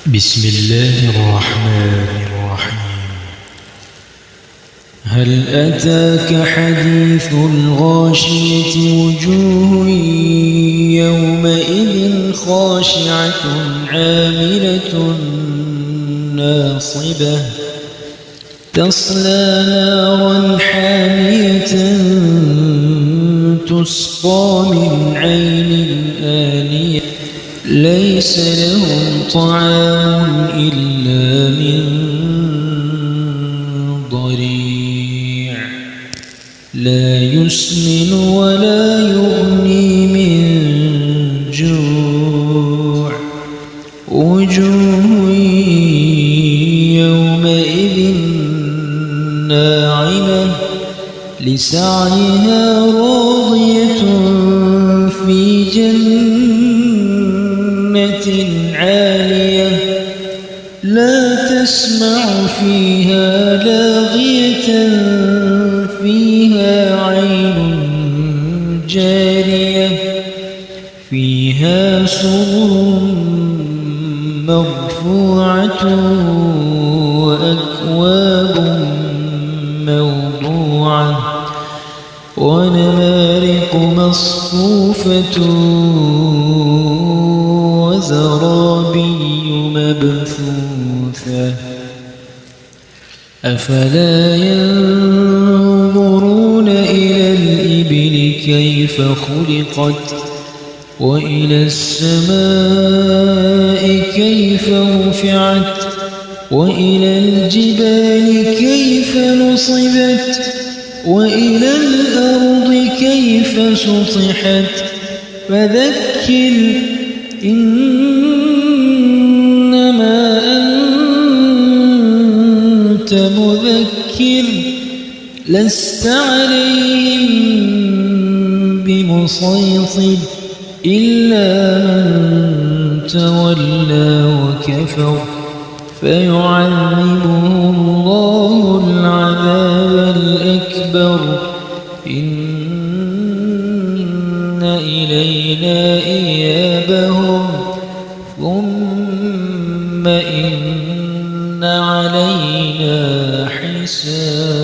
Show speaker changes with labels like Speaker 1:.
Speaker 1: بسم الله الرحمن الرحيم. هل أتاك حديث الغاشية؟ وجوه يومئذ خاشعة عاملة ناصبة تصلى نارا حامية تسقى من عين آنية ليس لهم طعام إلا من ضريع لا يسمن ولا يغني من جوع وجوه يومئذ ناعمة لسعيها راضية في جنة عالية لا تسمع فيها لاغية فيها عين جارية فيها سرر مرفوعة وأكواب موضوعة ونمارق مصفوفة وزرابي مبثوثة أفلا ينظرون إلى الإبل كيف خلقت وإلى السماء كيف رفعت وإلى الجبال كيف نصبت وإلى الأرض كيف سطحت فذكر إنما أنت مذكر لست عليهم بمسيطر إلا من تولى وكفر فيعذبه الله العذاب الأكبر إن إلينا إيابهم ثم إن علينا حسابهم.